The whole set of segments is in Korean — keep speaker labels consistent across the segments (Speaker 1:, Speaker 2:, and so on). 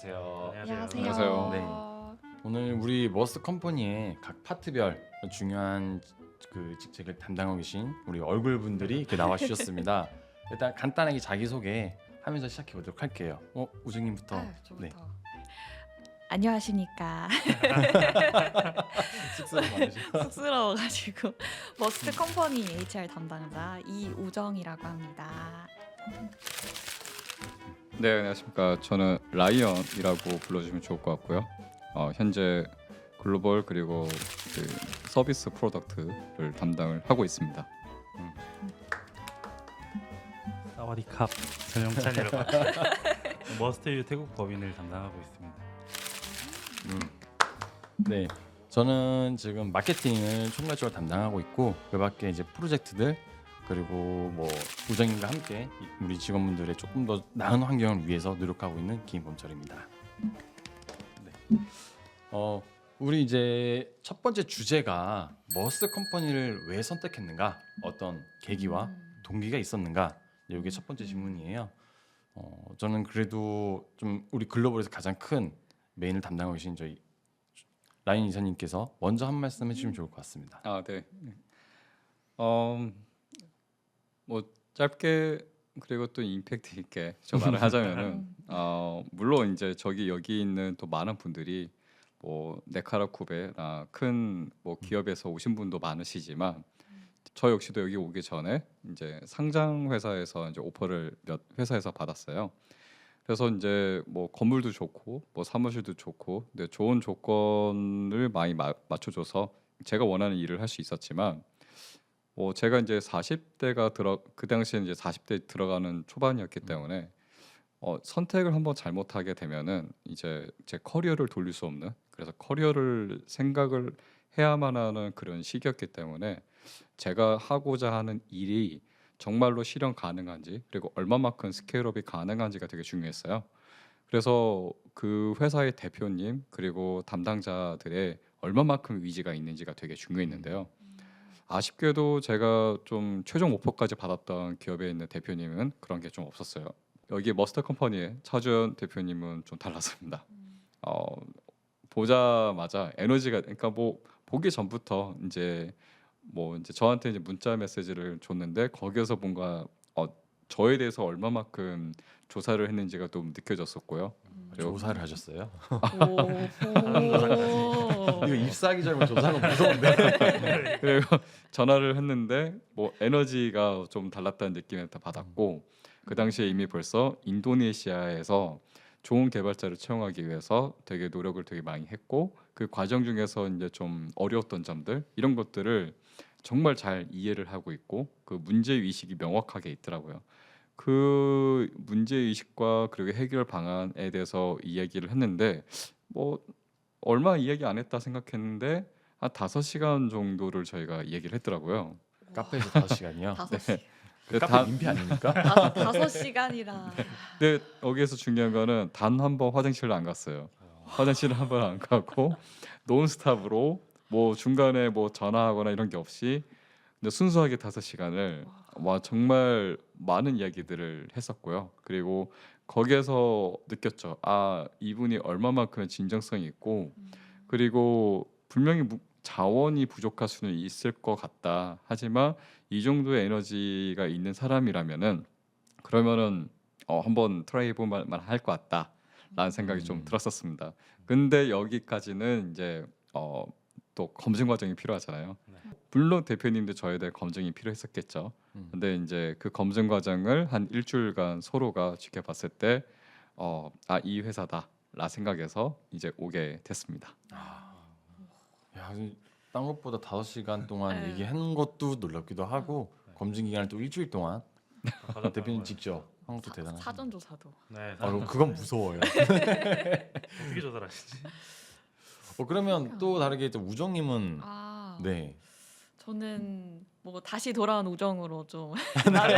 Speaker 1: 안녕하세요.
Speaker 2: 안녕하세요.
Speaker 3: 안녕하세요.
Speaker 1: 네. 오늘 우리 머스트 컴퍼니의 각 파트별 중요한 그 직책을 담당하고 계신 우리 얼굴분들이 이렇게 나와 주셨습니다. 일단 간단하게 자기소개 하면서 시작해 보도록 할게요. 우정님부터.
Speaker 2: 저부터.
Speaker 1: 네.
Speaker 2: 안녕하십니까.
Speaker 1: 쑥스러워 많으시고.
Speaker 2: 쑥스러워가지고 머스트 컴퍼니 HR 담당자 이우정이라고 합니다.
Speaker 3: 네, 안녕하십니까. 저는 라이언이라고 불러주시면 좋을 것 같고요. 현재 글로벌 그리고 그 서비스 프로덕트를 담당을 하고 있습니다.
Speaker 4: 사와디캅 전용찬이라고 합니다. 머스트유 태국 법인을 담당하고 있습니다.
Speaker 1: 네, 저는 지금 마케팅을 총괄적으로 담당하고 있고 그 밖에 이제 프로젝트들 그리고 뭐 우정님과 함께 우리 직원분들의 조금 더 나은 환경을 위해서 노력하고 있는 김범철입니다. 네. 우리 이제 첫 번째 주제가 머스트 컴퍼니를 왜 선택했는가, 어떤 계기와 동기가 있었는가, 이게 첫 번째 질문이에요. 저는 그래도 좀 우리 글로벌에서 가장 큰 메인을 담당하고 계신 저희 라인 이사님께서 먼저 한 말씀 해주시면 좋을 것 같습니다.
Speaker 3: 네. 뭐 짧게 그리고 또 임팩트 있게 저 말을 하자면은 물론 이제 여기 있는 또 많은 분들이 뭐 네카라쿠베나 큰 뭐 기업에서 오신 분도 많으시지만 저 역시도 여기 오기 전에 이제 상장 회사에서 이제 오퍼를 몇 회사에서 받았어요. 그래서 이제 뭐 건물도 좋고 뭐 사무실도 좋고 근데 좋은 조건을 많이 맞춰줘서 제가 원하는 일을 할 수 있었지만 뭐 제가 이제 40대가 그 당시에 이제 40대 들어가는 초반이었기 때문에 선택을 한번 잘못하게 되면은 이제 제 커리어를 돌릴 수 없는, 그래서 커리어를 생각을 해야만 하는 그런 시기였기 때문에 제가 하고자 하는 일이 정말로 실현 가능한지 그리고 얼마만큼 스케일업이 가능한지가 되게 중요했어요. 그래서 그 회사의 대표님 그리고 담당자들의 얼마만큼 위지가 있는지가 되게 중요했는데요. 아쉽게도 제가 좀 최종 오퍼까지 받았던 기업에 있는 대표님은 그런 게 좀 없었어요. 여기 머스터 컴퍼니의 차주연 대표님은 좀 달랐습니다. 보자마자 에너지가, 그러니까 뭐 보기 전부터 이제 뭐 이제 저한테 이제 문자 메시지를 줬는데 거기에서 뭔가 저에 대해서 얼마만큼 조사를 했는지가 좀 느껴졌었고요. 그리고
Speaker 1: 조사를 하셨어요?
Speaker 2: 오.
Speaker 1: 이거 입사하기 전에 조사는 무서운데.
Speaker 3: 그리고 전화를 했는데 뭐 에너지가 좀 달랐다는 느낌을 다 받았고 그 당시에 이미 벌써 인도네시아에서 좋은 개발자를 채용하기 위해서 되게 노력을 되게 많이 했고 그 과정 중에서 이제 좀 어려웠던 점들 이런 것들을 정말 잘 이해를 하고 있고 그 문제 의식이 명확하게 있더라고요. 그 문제 의식과 그리고 해결 방안에 대해서 이야기를 했는데 뭐 얼마 이야기 안 했다 생각했는데 한 5시간 정도를 저희가 얘기를 했더라고요.
Speaker 1: 카페에서 5시간이요?
Speaker 2: 5시간.
Speaker 1: 그 카페 민폐 아닙니까?
Speaker 2: 5시간이라.
Speaker 3: 근데 여기에서 중요한 거는 단 한 번 화장실을 안 갔어요. 화장실을 한 번 안 가고 논스톱으로 뭐 중간에 뭐 전화하거나 이런 게 없이 근데 순수하게 5시간을 와 정말 많은 이야기들을 했었고요. 그리고 거기에서 느꼈죠. 이분이 얼마만큼 진정성이 있고 그리고 분명히 자원이 부족할 수는 있을 것 같다. 하지만 이 정도의 에너지가 있는 사람이라면은 그러면은 한번 트라이 해볼 만할 것 같다라는 생각이 좀 들었었습니다. 근데 여기까지는 이제 또 검증 과정이 필요하잖아요. 물론 대표님도 저에 대해 검증이 필요했었겠죠. 근데 이제 그 검증 과정을 한 일주일간 서로가 지켜봤을 때 이 회사다라 생각해서 이제 오게 됐습니다.
Speaker 1: 야, 딴 것보다 5시간 동안
Speaker 2: 네.
Speaker 1: 얘기하는 것도 놀랍기도 하고 검증 기간을 또 일주일 동안 대표님 직접 한 것도 대단하시죠.
Speaker 2: 사전 조사도.
Speaker 4: 네,
Speaker 1: 그건 무서워요.
Speaker 4: 어떻게 조사를 하시지?
Speaker 1: 그러면 또 다르게 또 우정님은 네.
Speaker 2: 저는 뭐 다시 돌아온 우정으로 좀 나름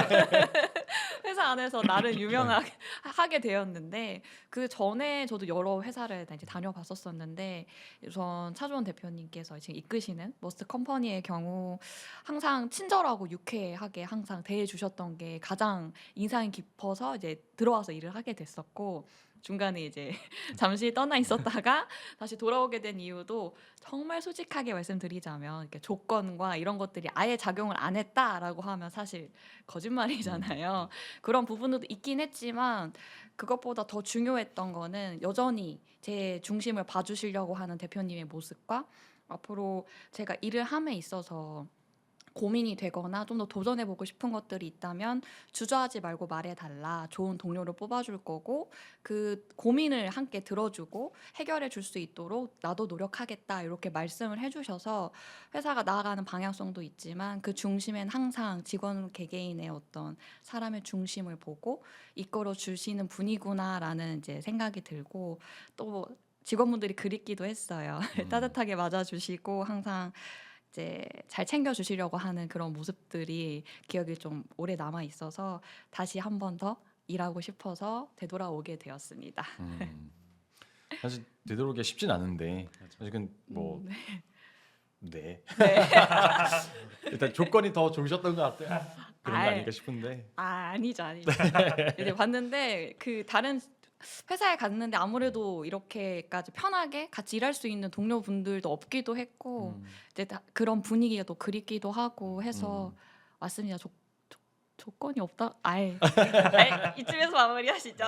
Speaker 2: 회사 안에서 나름 유명하게 하게 되었는데 그 전에 저도 여러 회사를 이제 다녀봤었었는데 우선 차주원 대표님께서 지금 이끄시는 머스트 컴퍼니의 경우 항상 친절하고 유쾌하게 항상 대해 주셨던 게 가장 인상이 깊어서 이제 들어와서 일을 하게 됐었고 중간에 이제 잠시 떠나 있었다가 다시 돌아오게 된 이유도 정말 솔직하게 말씀드리자면 이렇게 조건과 이런 것들이 아예 작용을 안 했다라고 하면 사실 거짓말이잖아요. 그런 부분도 있긴 했지만 그것보다 더 중요했던 거는 여전히 제 중심을 봐주시려고 하는 대표님의 모습과 앞으로 제가 일을 함에 있어서 고민이 되거나 좀 더 도전해보고 싶은 것들이 있다면 주저하지 말고 말해달라. 좋은 동료를 뽑아줄 거고 그 고민을 함께 들어주고 해결해 줄 수 있도록 나도 노력하겠다. 이렇게 말씀을 해주셔서 회사가 나아가는 방향성도 있지만 그 중심엔 항상 직원 개개인의 어떤 사람의 중심을 보고 이끌어 주시는 분이구나라는 이제 생각이 들고 또 직원분들이 그립기도 했어요. 따뜻하게 맞아주시고 항상 이제 잘 챙겨주시려고 하는 그런 모습들이 기억에 좀 오래 남아 있어서 다시 한 번 더 일하고 싶어서 되돌아오게 되었습니다.
Speaker 1: 사실 되도록이 쉽진 않은데 아직은 뭐 네.
Speaker 2: 네.
Speaker 1: 일단 조건이 더 좋으셨던 것 같아요. 그런 거
Speaker 2: 아이.
Speaker 1: 아닐까 싶은데.
Speaker 2: 아니죠. 이제 봤는데 그 다른 회사에 갔는데 아무래도 이렇게까지 편하게 같이 일할 수 있는 동료분들도 없기도 했고 이제 그런 분위기가 또 그립기도 하고 해서 왔습니다. 조건이 없다. 아예 이쯤에서 마무리하시죠.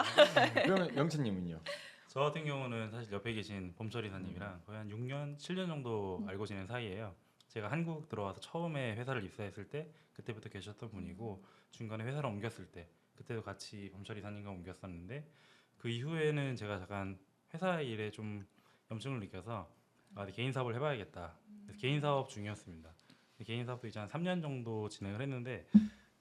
Speaker 1: 그러면 영채님은요?
Speaker 4: 저 같은 경우는 사실 옆에 계신 봄철 이사님이랑 거의 한 6년, 7년 정도 알고 지낸 사이예요. 제가 한국 들어와서 처음에 회사를 입사했을 때 그때부터 계셨던 분이고 중간에 회사를 옮겼을 때 그때도 같이 봄철 이사님과 옮겼었는데 그 이후에는 제가 잠깐 회사 일에 좀 염증을 느껴서 개인 사업을 해봐야겠다. 그래서 개인 사업 중이었습니다. 개인 사업도 이제 한 3년 정도 진행을 했는데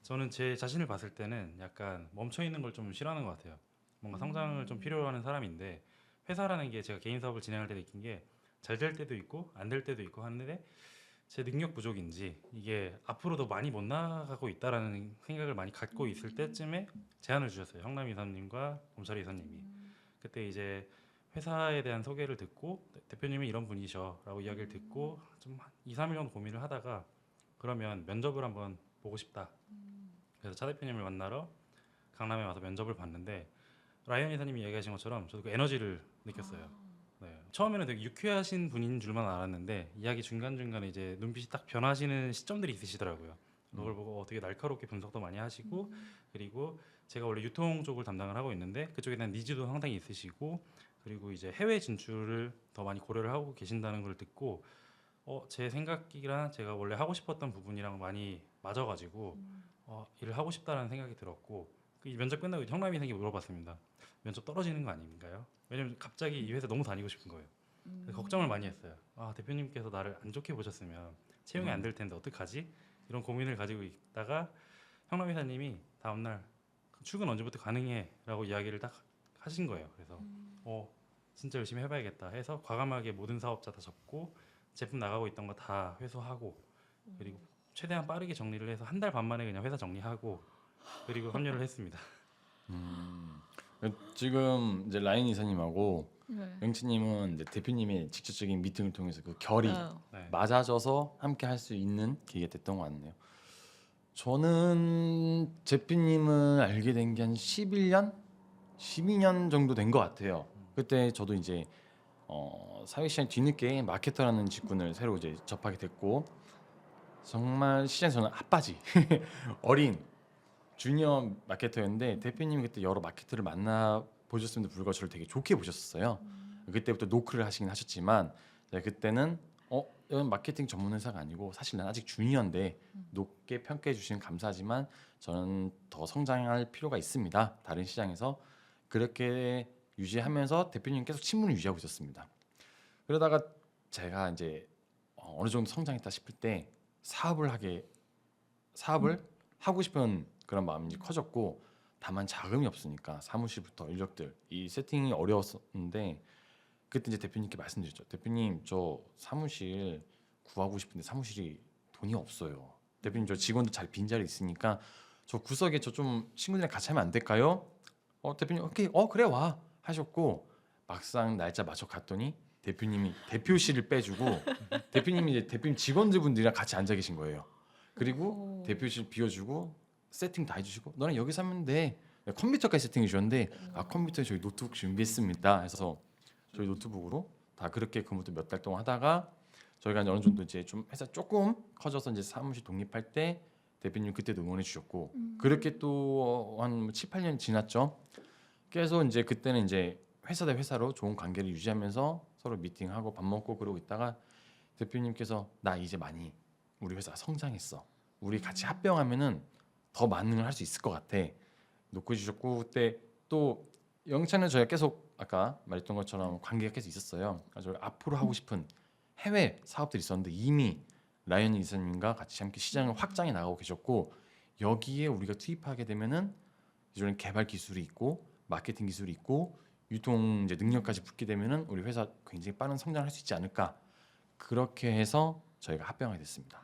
Speaker 4: 저는 제 자신을 봤을 때는 약간 멈춰 있는 걸 좀 싫어하는 것 같아요. 뭔가 성장을 좀 필요로 하는 사람인데 회사라는 게 제가 개인 사업을 진행할 때 느낀 게 잘 될 때도 있고 안 될 때도 있고 하는데 제 능력 부족인지 이게 앞으로 더 많이 못 나가고 있다라는 생각을 많이 갖고 있을 때쯤에 제안을 주셨어요. 형남 이사님과 봄철 이사님이. 그때 이제 회사에 대한 소개를 듣고 대표님이 이런 분이셔라고 이야기를 듣고 좀 2, 3일 정도 고민을 하다가 그러면 면접을 한번 보고 싶다. 그래서 차 대표님을 만나러 강남에 와서 면접을 봤는데 라이언 이사님이 얘기하신 것처럼 저도 그 에너지를 느꼈어요. 네. 처음에는 되게 유쾌하신 분인 줄만 알았는데 이야기 중간중간에 이제 눈빛이 딱 변하시는 시점들이 있으시더라고요. 그걸 보고 되게 날카롭게 분석도 많이 하시고 그리고 제가 원래 유통 쪽을 담당을 하고 있는데 그쪽에 대한 니즈도 상당히 있으시고 그리고 이제 해외 진출을 더 많이 고려를 하고 계신다는 걸 듣고 제 생각이랑 제가 원래 하고 싶었던 부분이랑 많이 맞아가지고 일을 하고 싶다는 생각이 들었고 이 면접 끝나고 형남이 생기 물어봤습니다. 면접 떨어지는 거 아닌가요? 왜냐면 갑자기 이 회사 너무 다니고 싶은 거예요. 그래서 걱정을 많이 했어요. 대표님께서 나를 안 좋게 보셨으면 채용이 안 될 텐데 어떡하지? 이런 고민을 가지고 있다가 형남 이사님이 다음날 출근 언제부터 가능해? 라고 이야기를 딱 하신 거예요. 그래서 진짜 열심히 해봐야겠다 해서 과감하게 모든 사업자 다 접고 제품 나가고 있던 거 다 회수하고 그리고 최대한 빠르게 정리를 해서 한 달 반 만에 그냥 회사 정리하고 그리고 합류를 했습니다.
Speaker 1: 지금 이제 라인 이사님하고
Speaker 2: 네.
Speaker 1: 영채님은 이제 대표님의 직접적인 미팅을 통해서 그 결이
Speaker 4: 네.
Speaker 1: 맞아져서 함께 할 수 있는 계기가 됐던 것 같네요. 저는 제피님을 알게 된 게 한 11년, 12년 정도 된 것 같아요. 그때 저도 이제 사회시장 뒤늦게 마케터라는 직군을 새로 이제 접하게 됐고 정말 시장에서는 핫바지 어린 주니어 마케터였는데 대표님이 그때 여러 마케터를 만나 보셨음에도 불구하고 저를 되게 좋게 보셨어요. 그때부터 노크를 하시긴 하셨지만 그때는 이건 마케팅 전문 회사가 아니고 사실 난 아직 주니어인데 높게 평가해 주시면 감사하지만 저는 더 성장할 필요가 있습니다. 다른 시장에서 그렇게 유지하면서 대표님 계속 친분을 유지하고 있었습니다. 그러다가 제가 이제 어느 정도 성장했다 싶을 때 사업을 하고 싶은 그런 마음이 이제 커졌고 다만 자금이 없으니까 사무실부터 인력들 이 세팅이 어려웠었는데 그때 이제 대표님께 말씀드렸죠. 대표님 저 사무실 구하고 싶은데 사무실이 돈이 없어요. 대표님 저 직원도 잘 빈자리 있으니까 저 구석에 저 좀 친구들이랑 같이 하면 안 될까요? 대표님 오케이 그래 와 하셨고 막상 날짜 맞춰 갔더니 대표님이 대표실을 빼주고 대표님이 이제 대표님 직원들분들이랑 같이 앉아 계신 거예요. 그리고 대표실 비워주고 세팅 다 해주시고 너는 여기서 하면 돼. 컴퓨터까지 세팅해 주셨는데 컴퓨터에 저희 노트북 준비했습니다 해서 저희 노트북으로 다 그렇게 근무도 몇 달 동안 하다가 저희가 이제 어느 정도 이제 좀 회사 조금 커져서 이제 사무실 독립할 때 대표님 그때도 응원해 주셨고 그렇게 또 한 7, 8년 지났죠. 그래서 이제 그때는 이제 회사 대 회사로 좋은 관계를 유지하면서 서로 미팅하고 밥 먹고 그러고 있다가 대표님께서 나 이제 많이 우리 회사가 성장했어. 우리 같이 합병하면은 더 많은 걸 할 수 있을 것 같아. 놓고 주셨고 그때 또 영찬은 저희가 계속 아까 말했던 것처럼 관계가 계속 있었어요. 그래서 앞으로 하고 싶은 해외 사업들이 있었는데 이미 라이언 이사님과 같이 함께 시장을 확장해 나가고 계셨고 여기에 우리가 투입하게 되면은 기존에 개발 기술이 있고 마케팅 기술이 있고 유통 이제 능력까지 붙게 되면은 우리 회사 굉장히 빠른 성장을 할 수 있지 않을까 그렇게 해서 저희가 합병하게 됐습니다.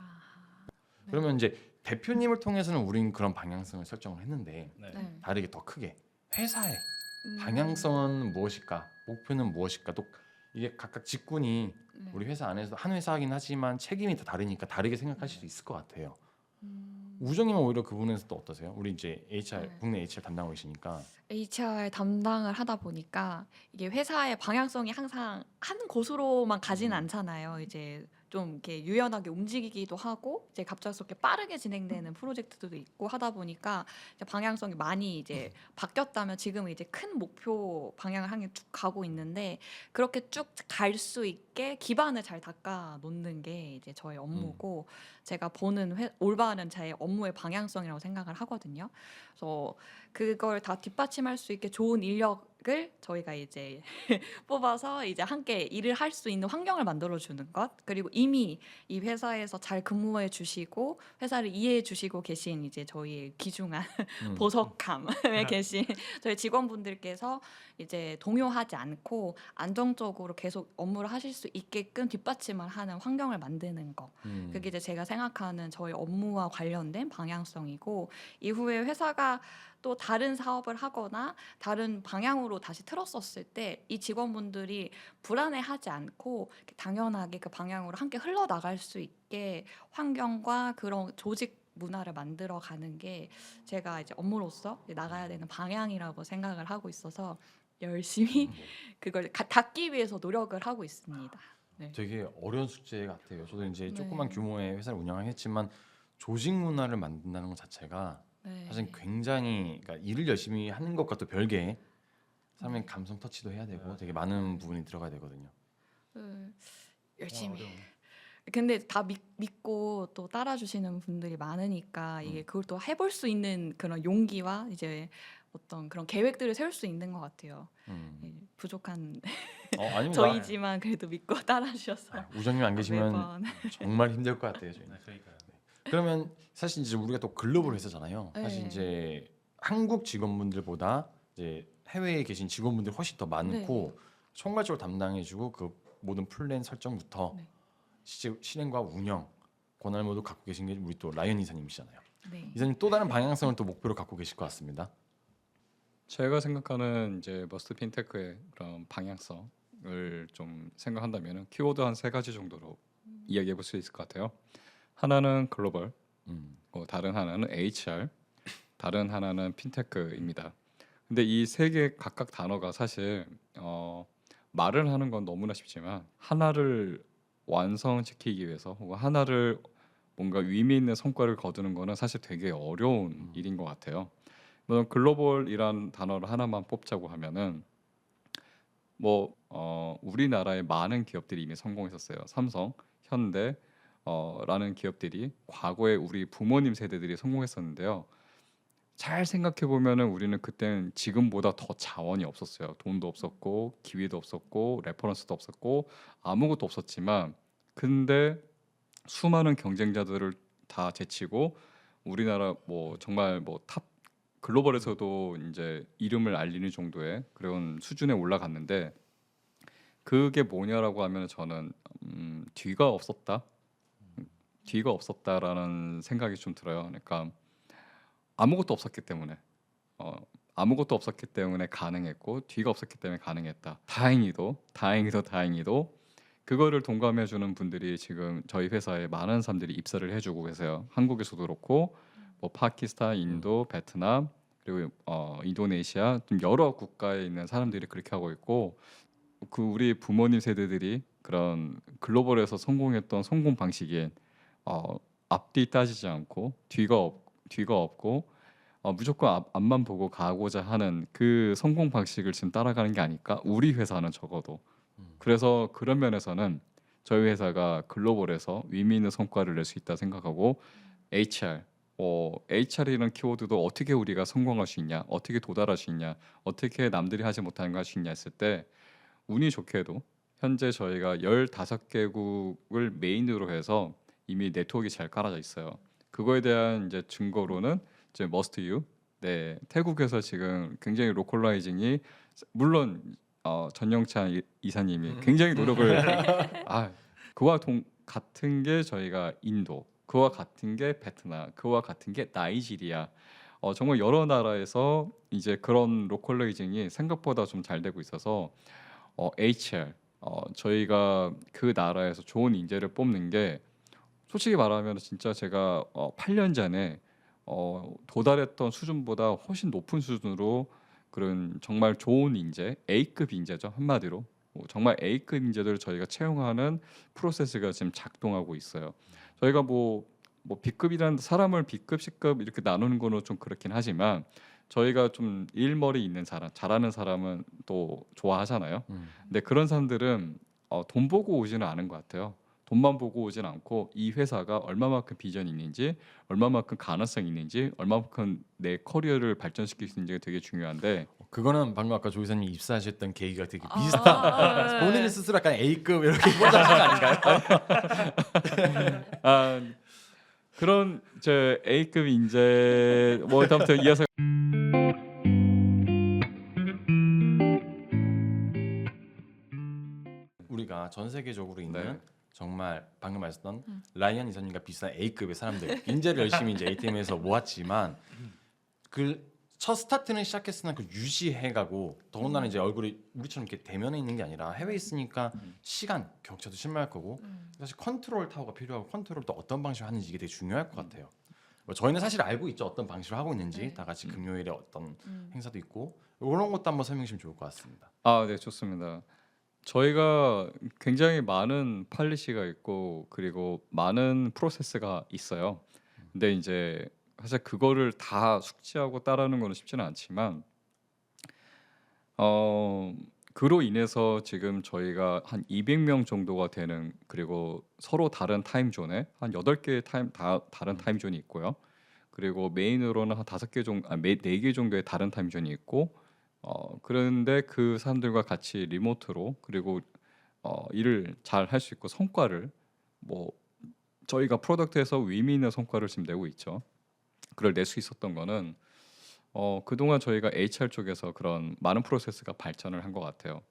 Speaker 2: 네.
Speaker 1: 그러면 이제 대표님을 통해서는 우린 그런 방향성을 설정을 했는데
Speaker 4: 네.
Speaker 2: 네.
Speaker 1: 다르게 더 크게 회사의
Speaker 2: 음.
Speaker 1: 방향성은 무엇일까 목표는 무엇일까 또 이게 각각 직군이
Speaker 2: 네.
Speaker 1: 우리 회사 안에서 한 회사이긴 하지만 책임이 다 다르니까 다르게 생각하실 수 있을 것 같아요. 우정님은 오히려 그 부분에서 또 어떠세요? 우리 이제 HR
Speaker 2: 네.
Speaker 1: 국내 HR 담당하고 계시니까
Speaker 2: HR 담당을 하다 보니까 이게 회사의 방향성이 항상 한 곳으로만 가지는 않잖아요. 이제 좀 이렇게 유연하게 움직이기도 하고 이제 갑작스럽게 빠르게 진행되는 프로젝트도 있고 하다 보니까 이제 방향성이 많이 이제 바뀌었다면 지금은 이제 큰 목표 방향을 향해 쭉 가고 있는데 그렇게 쭉 갈 수 있게 기반을 잘 닦아 놓는 게 이제 저의 업무고 제가 보는 올바른 제 업무의 방향성이라고 생각을 하거든요. 그래서 그걸 다 뒷받침할 수 있게 좋은 인력을 저희가 이제 뽑아서 이제 함께 일을 할 수 있는 환경을 만들어 주는 것 그리고 이미 이 회사에서 잘 근무해 주시고 회사를 이해해 주시고 계신 이제 저희 귀중한 보석함에 계신 저희 직원분들께서 이제 동요하지 않고 안정적으로 계속 업무를 하실 수 있게끔 뒷받침을 하는 환경을 만드는 거 그게 이제 제가 생각하는 저희 업무와 관련된 방향성이고 이후에 회사가 또 다른 사업을 하거나 다른 방향으로 다시 틀었었을 때 이 직원분들이 불안해하지 않고 이렇게 당연하게 그 방향으로 함께 흘러나갈 수 있게 환경과 그런 조직 문화를 만들어 가는 게 제가 이제 업무로서 나가야 되는 방향이라고 생각을 하고 있어서 열심히 그걸 닿기 위해서 노력을 하고 있습니다. 네.
Speaker 1: 되게 어려운 숙제 같아요. 저도 이제
Speaker 2: 네.
Speaker 1: 조그만 규모의 회사를 운영했지만 조직 문화를 만든다는 것 자체가
Speaker 2: 네.
Speaker 1: 사실 굉장히 그러니까 일을 열심히 하는 것과 또 별개 사람의
Speaker 2: 네.
Speaker 1: 감성 터치도 해야 되고
Speaker 4: 네.
Speaker 1: 되게 많은 부분이 들어가야 되거든요.
Speaker 2: 열심히.
Speaker 4: 어려워.
Speaker 2: 근데 다 믿고 또 따라주시는 분들이 많으니까 이게 그걸 또 해볼 수 있는 그런 용기와 이제 어떤 그런 계획들을 세울 수 있는 것 같아요. 부족한
Speaker 1: 아닙니다.
Speaker 2: 저희지만 그래도 믿고 따라주셔서
Speaker 1: 우정님 안 계시면
Speaker 2: 매번
Speaker 1: 정말 힘들 것 같아요. 저희는.
Speaker 4: 네, 그러니까요.
Speaker 1: 그러면 사실 이제 우리가 또 글로벌 회사잖아요.
Speaker 2: 네.
Speaker 1: 사실 이제 한국 직원분들보다 이제 해외에 계신 직원분들이 훨씬 더 많고 총괄적으로 담당해주고 그 모든 플랜 설정부터
Speaker 2: 네.
Speaker 1: 실행과 운영 권한을 모두 갖고 계신 게 우리 또 라이언 이사님이시잖아요.
Speaker 2: 네.
Speaker 1: 이사님 또 다른 방향성을 또 목표로 갖고 계실 것 같습니다.
Speaker 3: 제가 생각하는 이제 머스트 핀테크의 그런 방향성을 좀 생각한다면 키워드 한 3가지 정도로 이야기해 볼 수 있을 것 같아요. 하나는 글로벌, 다른 하나는 HR, 다른 하나는 핀테크입니다. 근데 이 3개 각각 단어가 사실 말을 하는 건 너무나 쉽지만 하나를 완성시키기 위해서 혹은 하나를 뭔가 의미 있는 성과를 거두는 거는 사실 되게 어려운 일인 것 같아요. 물론 글로벌이란 단어를 하나만 뽑자고 하면은 우리나라의 많은 기업들이 이미 성공했었어요. 삼성, 현대 라는 기업들이 과거에 우리 부모님 세대들이 성공했었는데요. 잘 생각해 보면은 우리는 그때는 지금보다 더 자원이 없었어요. 돈도 없었고 기회도 없었고 레퍼런스도 없었고 아무것도 없었지만 근데 수많은 경쟁자들을 다 제치고 우리나라 정말 탑 글로벌에서도 이제 이름을 알리는 정도의 그런 수준에 올라갔는데 그게 뭐냐라고 하면 저는 뒤가 없었다라는 생각이 좀 들어요. 그러니까 아무것도 없었기 때문에 가능했고 뒤가 없었기 때문에 가능했다. 다행히도 그거를 동감해 주는 분들이 지금 저희 회사에 많은 사람들이 입사를 해주고 계세요. 한국에서도 그렇고 파키스탄, 인도, 베트남, 그리고 인도네시아 좀 여러 국가에 있는 사람들이 그렇게 하고 있고 그 우리 부모님 세대들이 그런 글로벌에서 성공했던 성공 방식인 어, 앞뒤 따지지 않고 뒤가 없고 무조건 앞만 보고 가고자 하는 그 성공 방식을 지금 따라가는 게 아닐까? 우리 회사는 적어도. 그래서 그런 면에서는 저희 회사가 글로벌에서 의미 있는 성과를 낼 수 있다 생각하고 HR, HR이라는 키워드도 어떻게 우리가 성공할 수 있냐, 어떻게 도달할 수 있냐, 어떻게 남들이 하지 못하는 걸 할 수 있냐 했을 때 운이 좋게도 현재 저희가 15개국을 메인으로 해서 이미 네트워크가 잘 깔아져 있어요. 그거에 대한 이제 증거로는 이제 Must You, 네, 태국에서 지금 굉장히 로컬라이징이 물론 전영찬 이사님이 굉장히 노력을 그와 같은 게 저희가 인도, 그와 같은 게 베트남, 그와 같은 게 나이지리아. 정말 여러 나라에서 이제 그런 로컬라이징이 생각보다 좀 잘 되고 있어서 HR 저희가 그 나라에서 좋은 인재를 뽑는 게 솔직히 말하면 진짜 제가 8년 전에 도달했던 수준보다 훨씬 높은 수준으로 그런 정말 좋은 인재, A급 인재죠 한마디로 정말 A급 인재들을 저희가 채용하는 프로세스가 지금 작동하고 있어요. 저희가 뭐 B급이라는 사람을 B급, C급 이렇게 나누는 거는 좀 그렇긴 하지만 저희가 좀 일머리 있는 사람, 잘하는 사람은 또 좋아하잖아요. 근데 그런 사람들은 돈 보고 오지는 않은 것 같아요. 돈만 보고 오진 않고 이 회사가 얼마만큼 비전이 있는지, 얼마만큼 가능성이 있는지, 얼마만큼 내 커리어를 발전시킬 수 있는지가 되게 중요한데
Speaker 1: 그거는 방금 아까 조 이사님이 입사하셨던 계기가 되게
Speaker 2: 아,
Speaker 1: 비슷한
Speaker 2: 네.
Speaker 1: 본인이 스스로 약간 A급 이렇게 보자는 거 아닌가요?
Speaker 3: 그런 제 A급 인재 뭐 다음부터 이어서
Speaker 1: 우리가 전 세계적으로 있는
Speaker 3: 네.
Speaker 1: 정말 방금 말했던 라이언 이사님과 비슷한 A급의 사람들 인재를 열심히 이제 ATM에서 모았지만 그 첫 스타트는 시작했으나 그 유지해가고 더군다나 이제 얼굴이 우리처럼 이렇게 대면에 있는 게 아니라 해외에 있으니까 시간 격차도 심할 거고 사실 컨트롤 타워가 필요하고 컨트롤도 어떤 방식으로 하는지 이게 되게 중요할 것 같아요. 뭐 저희는 사실 알고 있죠 어떤 방식으로 하고 있는지
Speaker 2: 네.
Speaker 1: 다 같이 금요일에 어떤 행사도 있고 이런 것도 한번 설명해 주시면 좋을 것 같습니다.
Speaker 3: 네, 좋습니다. 저희가 굉장히 많은 팔리시가 있고 그리고 많은 프로세스가 있어요. 근데 이제 사실 그거를 다 숙지하고 따르는 거는 쉽지는 않지만 그로 인해서 지금 저희가 한 200명 정도가 되는 그리고 서로 다른 타임존에 한 8개의 다른 타임존이 있고요. 그리고 메인으로는 한 5개 정도, 4개 정도의 다른 타임존이 있고 그런데 그 사람들과 같이 리모트로 그리고 일을 잘 할 수 있고 성과를 뭐 저희가 프로덕트에서 의미 있는 성과를 지금 내고 있죠. 그걸 낼 수 있었던 거는 그동안 저희가 HR 쪽에서 그런 많은 프로세스가 발전을 한 것 같아요.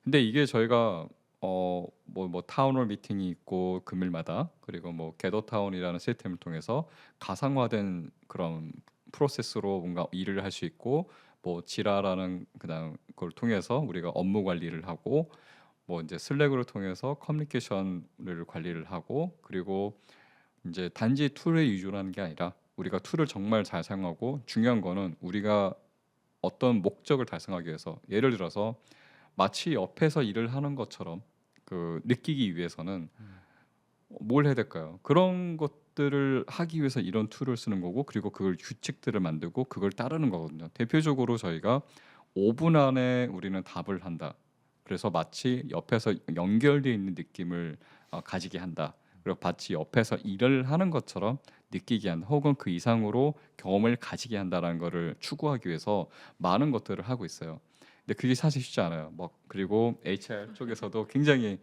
Speaker 3: 근데 이게 저희가 뭐 타운홀 미팅이 있고 금일마다 그리고 뭐 게더타운이라는 시스템을 통해서 가상화된 그런 프로세스로 뭔가 일을 할 수 있고 뭐 지라라는 그다음 걸 통해서 우리가 업무 관리를 하고 뭐 이제 슬랙을 통해서 커뮤니케이션을 관리를 하고 그리고 이제 단지 툴에 의존하는 게 아니라 우리가 툴을 정말 잘 사용하고 중요한 거는 우리가 어떤 목적을 달성하기 위해서 예를 들어서 마치 옆에서 일을 하는 것처럼 그 느끼기 위해서는 뭘 해야 될까요? 그런 것들을 하기 위해서 이런 툴을 쓰는 거고 그리고 그걸 규칙들을 만들고 그걸 따르는 거거든요. 대표적으로 저희가 5분 안에 우리는 답을 한다. 그래서 마치 옆에서 연결되어 있는 느낌을 가지게 한다. 그리고 마치 옆에서 일을 하는 것처럼 느끼게 한다. 혹은 그 이상으로 경험을 가지게 한다라는 거를 추구하기 위해서 많은 것들을 하고 있어요. 근데 그게 사실 쉽지 않아요. 뭐 그리고 HR 쪽에서도 굉장히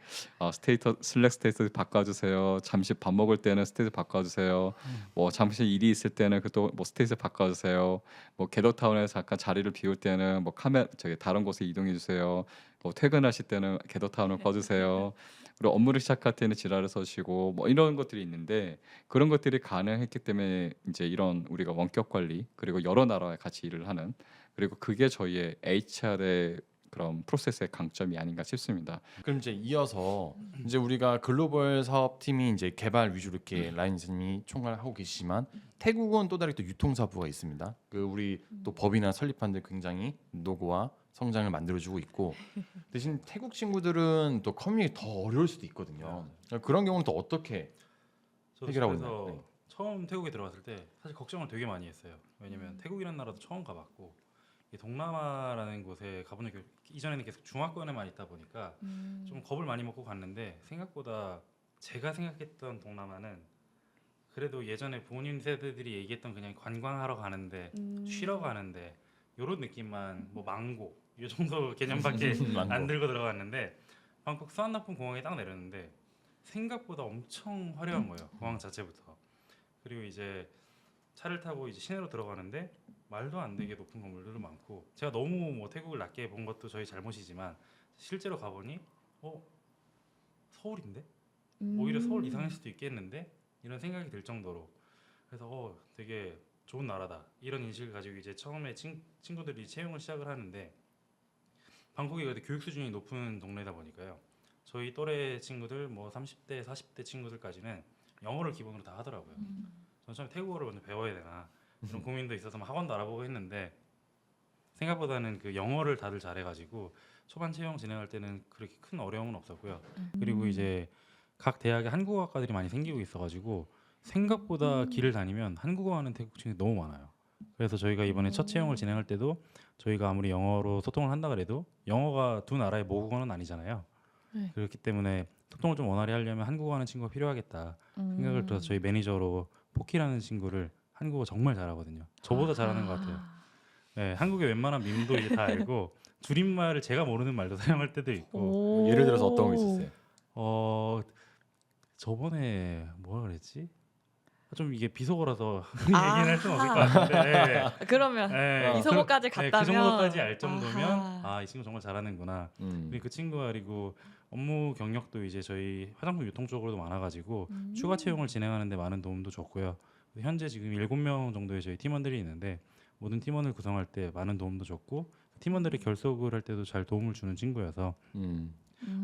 Speaker 3: 슬랙 스테이터스 바꿔주세요. 잠시 밥 먹을 때는 스테이트 바꿔주세요. 뭐 잠시 일이 있을 때는 그또 뭐 스테이트 바꿔주세요. 뭐 게더타운에서 잠깐 자리를 비울 때는 뭐 저기 다른 곳에 이동해 주세요. 뭐 퇴근하실 때는 게더타운을 꺼주세요. 그리고 업무를 시작할 때는 지랄을 서시고 뭐 이런 것들이 있는데 그런 것들이 가능했기 때문에 이제 이런 우리가 원격 관리 그리고 여러 나라에 같이 일을 하는 그리고 그게 저희의 HR의 그런 프로세스의 강점이 아닌가 싶습니다.
Speaker 1: 그럼 이제 이어서 이제 우리가 글로벌 사업팀이 이제 개발 위주로 이렇게 라인님이 총괄하고 계시지만 태국은 또 다르게 또 유통사부가 있습니다. 그 우리 또 법이나 설립하는데 굉장히 노고와 성장을 만들어주고 있고 대신 태국 친구들은 또 커뮤니티 더 어려울 수도 있거든요. 그런 경우는 또 어떻게
Speaker 4: 저도
Speaker 1: 해결하고
Speaker 4: 그래서
Speaker 1: 있나요? 네.
Speaker 4: 처음 태국에 들어갔을 때 사실 걱정을 되게 많이 했어요. 왜냐면 태국이라는 나라도 처음 가봤고 이 동남아라는 곳에 가본 적이 이전에는 계속 중화권에만 있다 보니까 좀 겁을 많이 먹고 갔는데 생각보다 제가 생각했던 동남아는 그래도 예전에 부모님 세대들이 얘기했던 그냥 관광하러 가는데 쉬러 가는데 이런 느낌만 뭐 망고 이 정도 개념밖에
Speaker 1: 망고.
Speaker 4: 안 들고 들어갔는데 방콕 수완나품 공항에 딱 내렸는데 생각보다 엄청 화려한 거예요. 공항 자체부터. 그리고 이제 차를 타고 이제 시내로 들어가는데 말도 안 되게 높은 건물들도 많고 제가 너무 뭐 태국을 낮게 본 것도 저희 잘못이지만 실제로 가보니 서울인데 오히려 서울 이상일 수도 있겠는데 이런 생각이 들 정도로 그래서 되게 좋은 나라다 이런 인식을 가지고 이제 처음에 친구들이 채용을 시작을 하는데 방콕이 그래도 교육 수준이 높은 동네다 보니까요. 저희 또래 친구들 뭐 30대 40대 친구들까지는 영어를 기본으로 다 하더라고요. 저는 처음에 태국어를 먼저 배워야 되나 이런 고민도 있어서 막 학원도 알아보고 했는데 생각보다는 그 영어를 다들 잘해가지고 초반 채용 진행할 때는 그렇게 큰 어려움은 없었고요. 그리고 이제 각 대학에 한국어과들이 많이 생기고 있어가지고 생각보다 길을 다니면 한국어 하는 태국 친구들이 너무 많아요. 그래서 저희가 이번에 첫 채용을 진행할 때도 저희가 아무리 영어로 소통을 한다 그래도 영어가 두 나라의 모국어는 아니잖아요.
Speaker 2: 네.
Speaker 4: 그렇기 때문에 소통을 좀 원활히 하려면 한국어 하는 친구가 필요하겠다 생각을 들어서 저희 매니저로 포키라는 친구를 한국어 정말 잘하거든요. 저보다 잘하는 것 같아요. 네, 한국의 웬만한 밈도 이제 다 알고 줄임말을 제가 모르는 말도 사용할 때도 있고
Speaker 1: 예를 들어서 어떤 거 있었어요?
Speaker 4: 저번에 뭐라 그랬지? 좀 이게 비속어라서
Speaker 2: 아.
Speaker 4: 얘기는 할 수는 없을 것 같은데
Speaker 2: 그러면
Speaker 4: 네,
Speaker 2: 비속어까지
Speaker 4: 그
Speaker 2: 갔다면
Speaker 4: 정도까지 알 정도면
Speaker 2: 아하.
Speaker 4: 이 친구 정말 잘하는구나. 그리고 그 친구가 그리고 업무 경력도 이제 저희 화장품 유통 쪽으로도 많아가지고 추가 채용을 진행하는데 많은 도움도 줬고요. 현재 지금 7명 정도의 저희 팀원들이 있는데 모든 팀원을 구성할 때 많은 도움도 줬고 팀원들이 결속을 할 때도 잘 도움을 주는 친구여서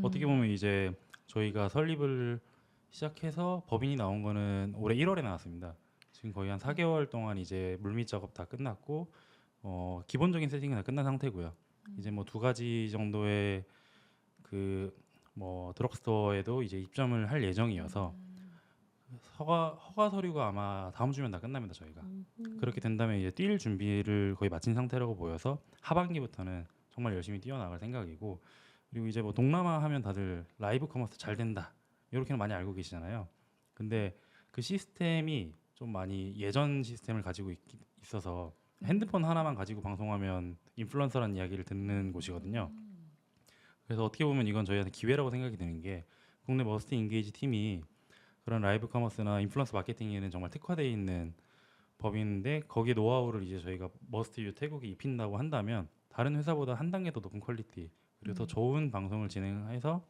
Speaker 4: 어떻게 보면 이제 저희가 설립을 시작해서 법인이 나온 거는 올해 1월에 나왔습니다. 지금 거의 한 4개월 동안 이제 물밑 작업 다 끝났고 기본적인 세팅은 다 끝난 상태고요. 이제 뭐 2가지 정도의 그 뭐 드럭스토어에도 이제 입점을 할 예정이어서 허가 서류가 아마 다음 주면 다 끝납니다. 저희가 그렇게 된다면 이제 뛸 준비를 거의 마친 상태라고 보여서 하반기부터는 정말 열심히 뛰어나갈 생각이고 그리고 이제 뭐 동남아 하면 다들 라이브 커머스 잘 된다 이렇게는 많이 알고 계시잖아요. 근데 그 시스템이 좀 많이 예전 시스템을 가지고 있어서 핸드폰 하나만 가지고 방송하면 인플루언서라는 이야기를 듣는 곳이거든요. 그래서 어떻게 보면 이건 저희한테 기회라고 생각이 드는 게 국내 머스트 인게이지 팀이 그런 라이브 커머스나 인플루언서 마케팅에는 정말 특화되어 있는 법인인데 거기에 노하우를 이제 저희가 머스트 유 태국에 입힌다고 한다면 다른 회사보다 한 단계 더 높은 퀄리티 그리고 더 좋은 방송을 진행해서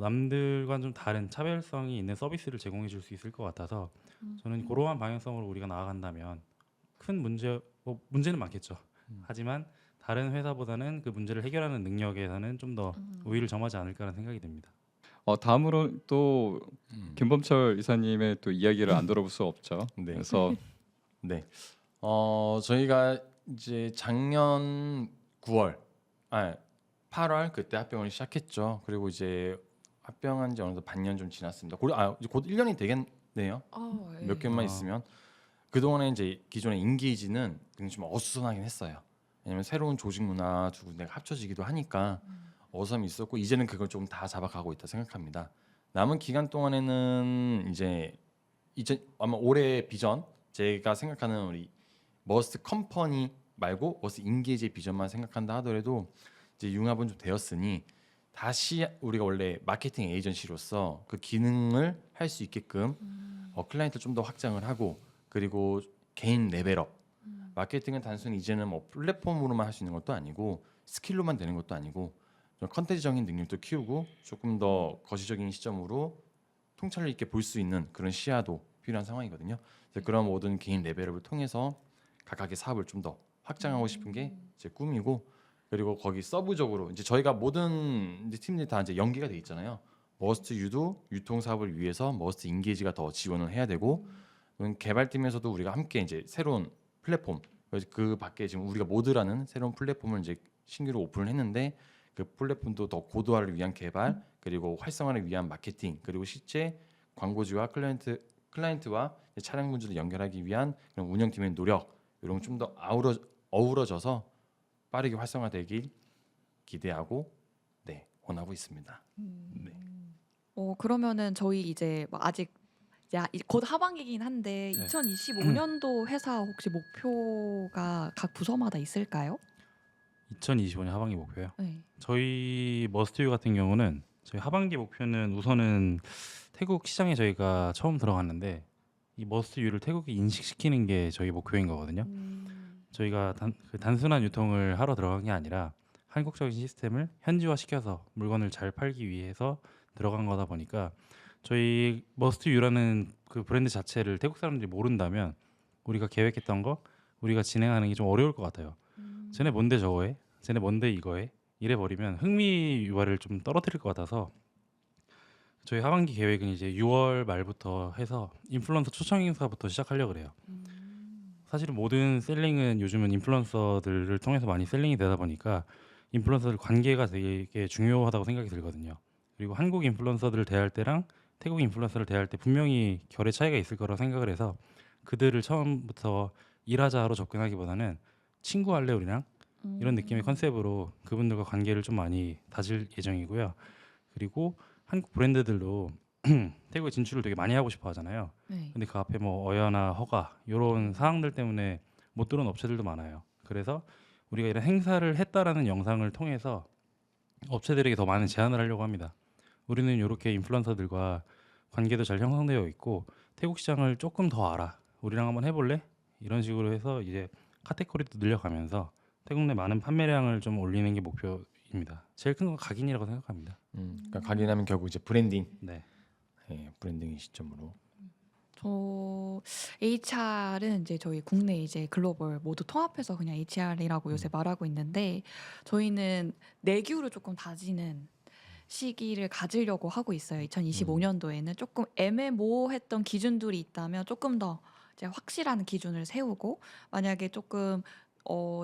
Speaker 4: 남들과 좀 다른 차별성이 있는 서비스를 제공해 줄 수 있을 것 같아서 저는 그러한 방향성으로 우리가 나아간다면 큰 문제는 많겠죠. 하지만 다른 회사보다는 그 문제를 해결하는 능력에서는 좀 더 우위를 점하지 않을까라는 생각이 듭니다.
Speaker 3: 다음으로 또 김범철 이사님의 또 이야기를 안 들어볼 수 없죠.
Speaker 1: 네.
Speaker 3: 그래서
Speaker 1: 네. 저희가 이제 작년 8월 그때 합병을 시작했죠. 그리고 이제 합병한 지 어느 정도 반년 좀 지났습니다. 이제 곧 1년이 되겠네요. 몇 개월만 있으면. 그동안에 이제 기존의 인게이지는 굉장히 좀 어수선하긴 했어요. 왜냐면 새로운 조직 문화 두 군데가 합쳐지기도 하니까 어려움이 있었고 이제는 그걸 좀 다 잡아가고 있다 생각합니다. 남은 기간 동안에는 이제 아마 올해 비전 제가 생각하는 우리 머스트 컴퍼니 말고 머스트 인게이지 비전만 생각한다 하더라도 이제 융합은 좀 되었으니 다시 우리가 원래 마케팅 에이전시로서 그 기능을 할 수 있게끔 클라이언트를 좀 더 확장을 하고 그리고 개인 레벨업 마케팅은 단순히 이제는 뭐 플랫폼으로만 할 수 있는 것도 아니고 스킬로만 되는 것도 아니고 좀 컨텐츠적인 능력도 키우고 조금 더 거시적인 시점으로 통찰력 있게 볼 수 있는 그런 시야도 필요한 상황이거든요. 그래서 그런 모든 개인 레벨업을 통해서 각각의 사업을 좀 더 확장하고 싶은 게 제 꿈이고 그리고 거기 서브적으로 이제 저희가 모든 이제 팀들이 다 이제 연계가 돼 있잖아요. 머스트 유도 유통 사업을 위해서 머스트 인게이지가 더 지원을 해야 되고 개발팀에서도 우리가 함께 이제 새로운 플랫폼 그래서 그 밖에 지금 우리가 모드라는 새로운 플랫폼을 이제 신규로 오픈을 했는데 그 플랫폼도 더 고도화를 위한 개발 그리고 활성화를 위한 마케팅 그리고 실제 광고주와 클라이언트와 차량 분주를 연결하기 위한 그런 운영팀의 노력 이런 좀 더 어우러져서 빠르게 활성화되길 기대하고 네 원하고 있습니다. 네.
Speaker 2: 그러면은 저희 이제 뭐 아직 곧 하반기긴 한데
Speaker 4: 네.
Speaker 2: 2025년도 회사 혹시 목표가 각 부서마다 있을까요?
Speaker 4: 2025년 하반기 목표요.
Speaker 2: 네.
Speaker 4: 저희 머스트유 같은 경우는 저희 하반기 목표는 우선은 태국 시장에 저희가 처음 들어갔는데 이 머스트유를 태국에 인식시키는 게 저희 목표인 거거든요. 저희가 단순한 유통을 하러 들어간 게 아니라 한국적인 시스템을 현지화시켜서 물건을 잘 팔기 위해서 들어간 거다 보니까 저희 머스트유라는 그 브랜드 자체를 태국 사람들이 모른다면 우리가 계획했던 거 우리가 진행하는 게 좀 어려울 것 같아요. 쟤네 뭔데 저거해? 쟤네 뭔데 이거해? 이래 버리면 흥미 유발을 좀 떨어뜨릴 것 같아서 저희 하반기 계획은 이제 6월 말부터 해서 인플루언서 초청 행사부터 시작하려고 그래요. 사실은 모든 셀링은 요즘은 인플루언서들을 통해서 많이 셀링이 되다 보니까 인플루언서들 관계가 되게 중요하다고 생각이 들거든요. 그리고 한국 인플루언서들을 대할 때랑 태국 인플루언서를 대할 때 분명히 결의 차이가 있을 거라고 생각을 해서 그들을 처음부터 일하자로 접근하기보다는 친구할래 우리랑 이런 느낌의 컨셉으로 그분들과 관계를 좀 많이 다질 예정이고요. 그리고 한국 브랜드들도 태국에 진출을 되게 많이 하고 싶어 하잖아요.
Speaker 2: 네.
Speaker 4: 근데 그 앞에 뭐 어여나 허가 이런 사항들 때문에 못 들어온 업체들도 많아요. 그래서 우리가 이런 행사를 했다라는 영상을 통해서 업체들에게 더 많은 제안을 하려고 합니다. 우리는 이렇게 인플루언서들과 관계도 잘 형성되어 있고 태국 시장을 조금 더 알아. 우리랑 한번 해볼래? 이런 식으로 해서 이제 카테고리도 늘려가면서 태국 내 많은 판매량을 좀 올리는 게 목표입니다. 제일 큰 건 각인이라고 생각합니다.
Speaker 1: 그러니까 각인하면 결국 이제 브랜딩,
Speaker 4: 네.
Speaker 1: 브랜딩 시점으로.
Speaker 2: 저 HR은 이제 저희 국내 이제 글로벌 모두 통합해서 그냥 HR이라고 요새 말하고 있는데 저희는 내규를 조금 다지는 시기를 가지려고 하고 있어요. 2025년도에는 조금 애매모호했던 기준들이 있다면 조금 더 이제 확실한 기준을 세우고 만약에 조금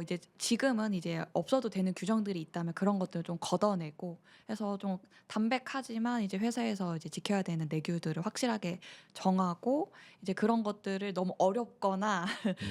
Speaker 2: 이제 지금은 이제 없어도 되는 규정들이 있다면 그런 것들을 좀 걷어내고 해서 좀 담백하지만 이제 회사에서 이제 지켜야 되는 내규들을 확실하게 정하고 이제 그런 것들을 너무 어렵거나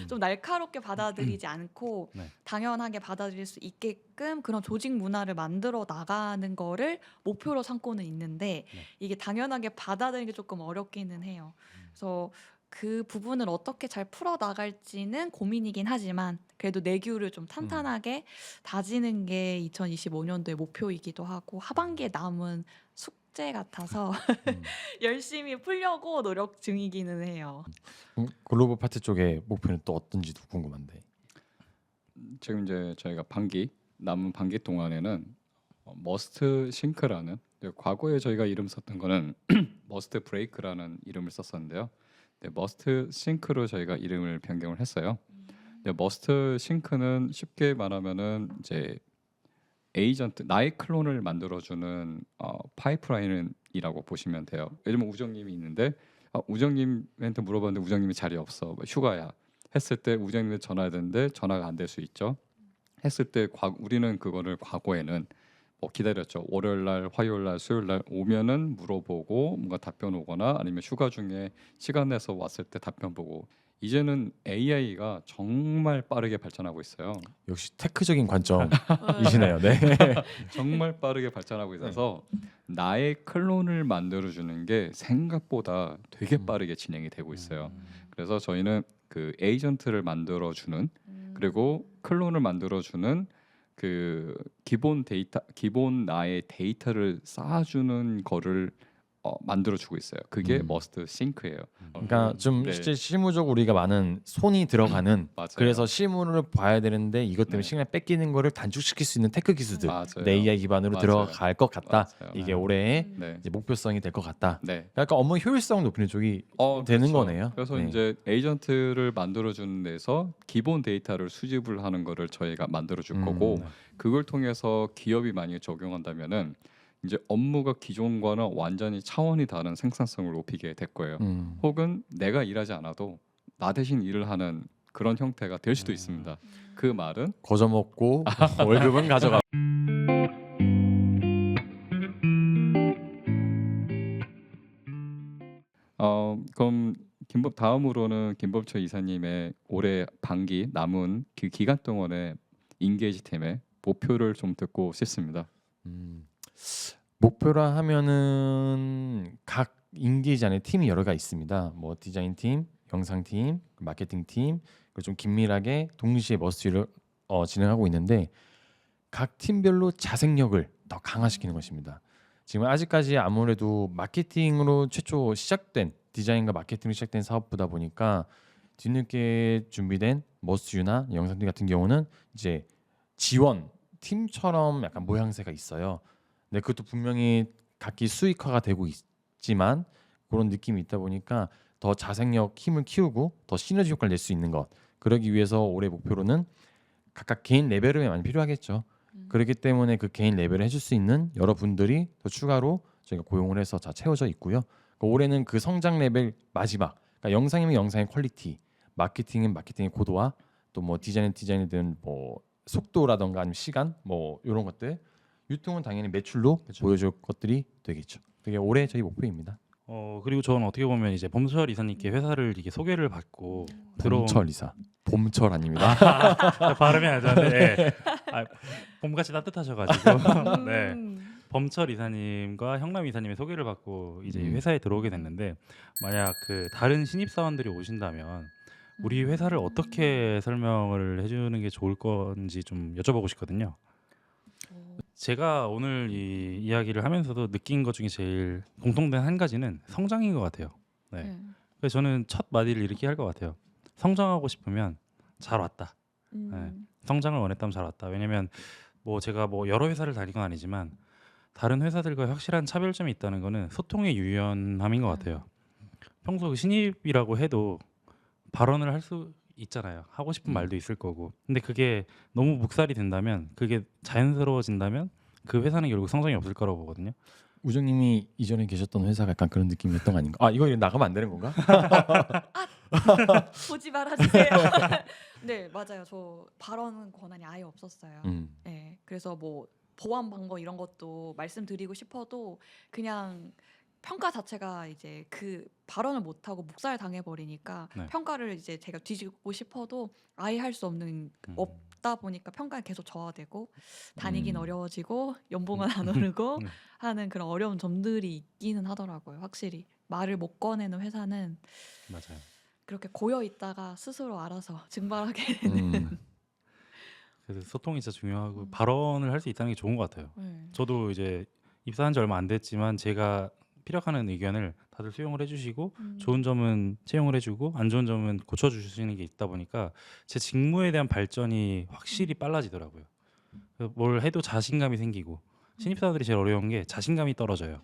Speaker 2: 좀 날카롭게 받아들이지 않고
Speaker 4: 네.
Speaker 2: 당연하게 받아들일 수 있게끔 그런 조직 문화를 만들어 나가는 거를 목표로 삼고는 있는데
Speaker 4: 네.
Speaker 2: 이게 당연하게 받아들이는 게 조금 어렵기는 해요. 그래서 그 부분을 어떻게 잘 풀어 나갈지는 고민이긴 하지만 그래도 내규를 좀 탄탄하게 다지는 게 2025년도의 목표이기도 하고 하반기에 남은 숙제 같아서 열심히 풀려고 노력 중이기는 해요.
Speaker 1: 글로벌 파트 쪽의 목표는 또 어떤지도 궁금한데.
Speaker 3: 지금 이제 저희가 남은 반기 동안에는 머스트 싱크라는 과거에 저희가 이름 썼던 거는 머스트 브레이크라는 이름을 썼었는데요. 머스트 싱크로 저희가 이름을 변경을 했어요. 머스트 싱크는 쉽게 말하면은 이제 에이전트 나의 클론을 만들어주는 파이프라인이라고 보시면 돼요. 예를 들면 우정님이 있는데 우정님한테 물어봤는데 우정님이 자리 없어 뭐 휴가야 했을 때 우정님한테 전화해야 되는데 전화가 안 될 수 있죠. 했을 때 우리는 그거를 과거에는 뭐 기다렸죠. 월요일날, 화요일날, 수요일날 오면은 물어보고 뭔가 답변 오거나 아니면 휴가 중에 시간 내서 왔을 때 답변 보고 이제는 AI가 정말 빠르게 발전하고 있어요.
Speaker 1: 역시 테크적인 관점이시네요. 네.
Speaker 3: 정말 빠르게 발전하고 있어서 나의 클론을 만들어주는 게 생각보다 되게 빠르게 진행이 되고 있어요. 그래서 저희는 그 에이전트를 만들어주는 그리고 클론을 만들어주는 그 기본 나의 데이터를 쌓아주는 거를 만들어주고 있어요. 그게
Speaker 1: 음.
Speaker 3: 머스트 싱크예요.
Speaker 1: 그러니까 좀
Speaker 3: 네.
Speaker 1: 실제 실무적으로 우리가 많은 손이 들어가는
Speaker 3: 맞아요.
Speaker 1: 그래서 실무를 봐야 되는데 이것 때문에
Speaker 3: 네.
Speaker 1: 시간을 뺏기는 거를 단축시킬 수 있는 테크 기술들
Speaker 3: 맞아요.
Speaker 1: 내 AI 기반으로
Speaker 3: 맞아요.
Speaker 1: 들어갈 것 같다.
Speaker 3: 맞아요.
Speaker 1: 이게 올해의
Speaker 3: 네.
Speaker 1: 이제 목표성이 될 것 같다.
Speaker 3: 네.
Speaker 1: 약간 업무 효율성 높이는 쪽이 되는
Speaker 3: 그렇죠.
Speaker 1: 거네요.
Speaker 3: 그래서
Speaker 1: 네.
Speaker 3: 이제 에이전트를 만들어주는 데서 기본 데이터를 수집을 하는 거를 저희가 만들어줄 거고
Speaker 4: 네.
Speaker 3: 그걸 통해서 기업이 만약에 적용한다면은 이제 업무가 기존과는 완전히 차원이 다른 생산성을 높이게 될 거예요. 혹은 내가 일하지 않아도 나 대신 일을 하는 그런 형태가 될 수도 있습니다. 그 말은
Speaker 1: 거저 먹고 월급은 가져가.
Speaker 3: 그럼 다음으로는 김범철 이사님의 올해 반기 남은 그 기간 동안의 인게이지템의 목표를 좀 듣고 싶습니다.
Speaker 1: 목표라 하면은 각 인게이지 안에 팀이 여러 가 있습니다. 뭐 디자인 팀, 영상 팀, 마케팅 팀, 그리고 좀 긴밀하게 동시에 머스위를 진행하고 있는데 각 팀별로 자생력을 더 강화시키는 것입니다. 지금 아직까지 아무래도 마케팅으로 최초 시작된 디자인과 마케팅으로 시작된 사업보다 보니까 뒤늦게 준비된 머스유나 영상팀 같은 경우는 이제 지원 팀처럼 약간 모양새가 있어요. 근데 그것도 분명히 각기 수익화가 되고 있지만 그런 느낌이 있다 보니까 더 자생력 힘을 키우고 더 시너지 효과를 낼 수 있는 것. 그러기 위해서 올해 목표로는 각각 개인 레벨이 많이 필요하겠죠. 그렇기 때문에 그 개인 레벨을 해줄 수 있는 여러분들이 더 추가로 저희가 고용을 해서 다 채워져 있고요. 그러니까 올해는 그 성장 레벨 마지막. 그러니까 영상이면 영상의 퀄리티, 마케팅은 마케팅의 고도화, 또 뭐 디자인은 디자인이든 뭐 속도라던가 아니면 시간 뭐 이런 것들. 유통은 당연히 매출로
Speaker 4: 그쵸.
Speaker 1: 보여줄 것들이 되겠죠. 그게 올해 저희 목표입니다.
Speaker 4: 그리고 저는 어떻게 보면 이제 범철 이사님께 회사를 이게 소개를 받고 들어온
Speaker 1: 봄철 이사. 봄철 아닙니다.
Speaker 4: 발음이 안 좋은데 네. 봄같이 따뜻하셔가지고 네. 범철 이사님과 형남 이사님의 소개를 받고 이제 이 회사에 들어오게 됐는데 만약 그 다른 신입 사원들이 오신다면 우리 회사를 어떻게 설명을 해주는 게 좋을 건지 좀 여쭤보고 싶거든요. 제가 오늘 이 이야기를 하면서도 느낀 것 중에 제일 공통된 한 가지는 성장인 것 같아요. 네. 그래서 저는 첫 마디를 이렇게 할 것 같아요. 성장하고 싶으면 잘 왔다. 네. 성장을 원했다면 잘 왔다. 왜냐면 뭐 제가 뭐 여러 회사를 다닌 건 아니지만 다른 회사들과 확실한 차별점이 있다는 거는 소통의 유연함인 것 같아요. 평소 그 신입이라고 해도 발언을 할 수 있잖아요. 하고 싶은 말도 있을 거고. 근데 그게 너무 묵살이 된다면, 그게 자연스러워진다면 그 회사는 결국 성장이 없을 거라고 보거든요.
Speaker 1: 우정님이 이전에 계셨던 회사가 약간 그런 느낌이었던 거 아닌가? 아 이거 나가면 안 되는 건가?
Speaker 2: 보지 말아주세요. 네 맞아요. 저 발언 권한이 아예 없었어요. 네, 그래서 뭐 보완 방법 이런 것도 말씀드리고 싶어도 그냥 평가 자체가 이제 그 발언을 못 하고 묵살 당해 버리니까
Speaker 4: 네.
Speaker 2: 평가를 이제 제가 뒤지고 싶어도 아예 할 수 없는 없다 보니까 평가에 계속 저하되고 다니긴 어려워지고 연봉은 안 오르고 하는 그런 어려운 점들이 있기는 하더라고요. 확실히 말을 못 꺼내는 회사는
Speaker 4: 맞아요.
Speaker 2: 그렇게 고여 있다가 스스로 알아서 증발하게 되는.
Speaker 4: 그래서 소통이 진짜 중요하고 발언을 할 수 있다는 게 좋은 것 같아요. 저도 이제 입사한 지 얼마 안 됐지만 제가 피력하는 의견을 다들 수용을 해주시고 좋은 점은 채용을 해주고 안 좋은 점은 고쳐주시는 게 있다 보니까 제 직무에 대한 발전이 확실히 빨라지더라고요. 뭘 해도 자신감이 생기고 신입사원들이 제일 어려운 게 자신감이 떨어져요.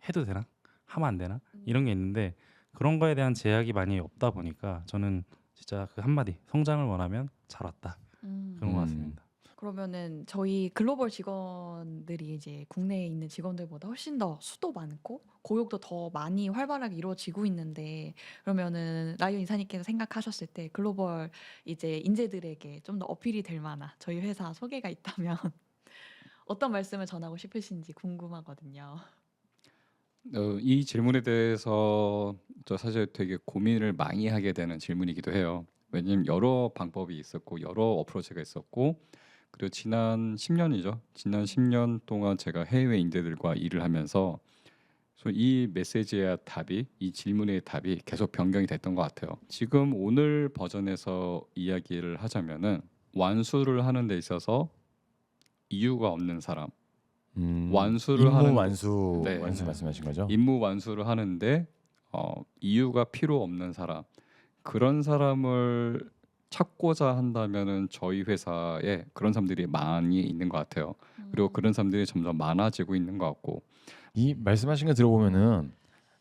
Speaker 4: 해도 되나? 하면 안 되나? 이런 게 있는데 그런 거에 대한 제약이 많이 없다 보니까 저는 진짜 그 한마디 성장을 원하면 잘 왔다 그런 것 같습니다.
Speaker 2: 그러면은 저희 글로벌 직원들이 이제 국내에 있는 직원들보다 훨씬 더 수도 많고 고용도 더 많이 활발하게 이루어지고 있는데 그러면은 라이언 이사님께서 생각하셨을 때 글로벌 이제 인재들에게 좀 더 어필이 될 만한 저희 회사 소개가 있다면 어떤 말씀을 전하고 싶으신지 궁금하거든요.
Speaker 3: 이 질문에 대해서 저 사실 되게 고민을 많이 하게 되는 질문이기도 해요. 왜냐면 여러 방법이 있었고 여러 어프로치가 있었고 그리고 지난 10년이죠. 지난 10년 동안 제가 해외 인재들과 일을 하면서 이 메시지의 답이 이 질문의 답이 계속 변경이 됐던 것 같아요. 지금 오늘 버전에서 이야기를 하자면은 완수를 하는 데 있어서 이유가 없는 사람 완수를
Speaker 1: 임무
Speaker 3: 하는
Speaker 1: 완수
Speaker 3: 네.
Speaker 1: 완수 말씀하신 거죠?
Speaker 3: 임무 완수를 하는데 이유가 필요 없는 사람 그런 사람을 찾고자 한다면은 저희 회사에 그런 사람들이 많이 있는 것 같아요. 그리고 그런 사람들이 점점 많아지고 있는 것 같고
Speaker 1: 이 말씀하신 거 들어보면은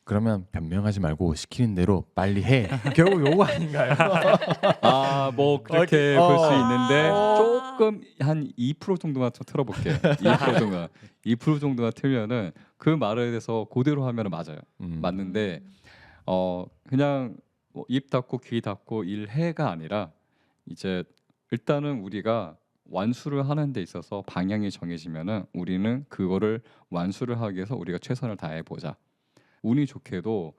Speaker 1: 그러면 변명하지 말고 시키는 대로 빨리 해. 결국 요거 아닌가요?
Speaker 3: 뭐 그렇게
Speaker 1: 어.
Speaker 3: 볼 수 있는데
Speaker 2: 아.
Speaker 3: 조금 한 2% 정도만 좀 틀어볼게. 2% 정도만 2% 정도만 틀면은 그 말에 대해서 그대로 하면은 맞아요. 맞는데 그냥 뭐입 닫고 귀 닫고 일해가 아니라 이제 일단은 우리가 완수를 하는 데 있어서 방향이 정해지면은 우리는 그거를 완수를 하기 위해서 우리가 최선을 다해 보자. 운이 좋게도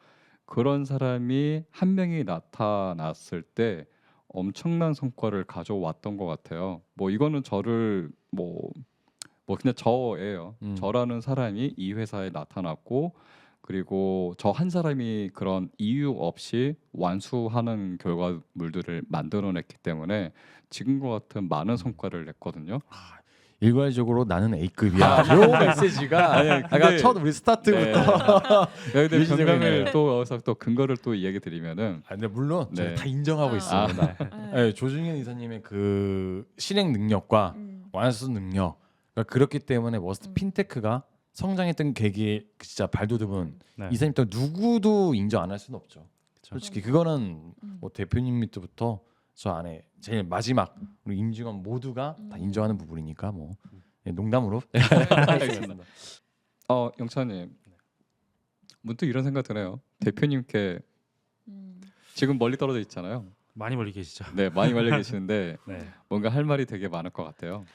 Speaker 3: 그런 사람이 한 명이 나타났을 때 엄청난 성과를 가져왔던 것 같아요. 뭐 이거는 저를 뭐 그냥 저예요. 저라는 사람이 이 회사에 나타났고 그리고 저 한 사람이 그런 이유 없이 완수하는 결과물들을 만들어냈기 때문에 지금과 같은 많은 성과를 냈거든요.
Speaker 1: 일괄적으로 나는 A급이야. 요 메시지가
Speaker 3: 아니,
Speaker 1: 아까
Speaker 3: 근데-
Speaker 1: 첫 우리 스타트부터.
Speaker 3: 근데
Speaker 1: 유지되고
Speaker 3: 변명을
Speaker 1: 있네요.
Speaker 3: 또 어디서 또 근거를 또 얘기 드리면은
Speaker 1: 근데 물론 저희
Speaker 3: 네.
Speaker 1: 다 인정하고
Speaker 2: 아.
Speaker 1: 있습니다.
Speaker 2: 네.
Speaker 1: 네, 조중현 이사님의 그 실행 능력과 완수 능력 그렇기 때문에 머스트 핀테크가 성장했던 계기에 진짜 발돋움은
Speaker 4: 네.
Speaker 1: 이사님 또 누구도 인정 안 할 수는 없죠.
Speaker 4: 그쵸.
Speaker 1: 솔직히 그거는 뭐 대표님 밑부터 저 안에 제일 마지막 우리 임직원 모두가 다 인정하는 부분이니까 뭐 예, 농담으로
Speaker 3: 알겠습니다. 영찬님 문득 이런 생각 드네요. 대표님께 지금 멀리 떨어져 있잖아요.
Speaker 4: 많이 멀리 계시죠?
Speaker 3: 네, 많이 말려 계시는데
Speaker 4: 네.
Speaker 3: 뭔가 할 말이 되게 많을 것 같아요.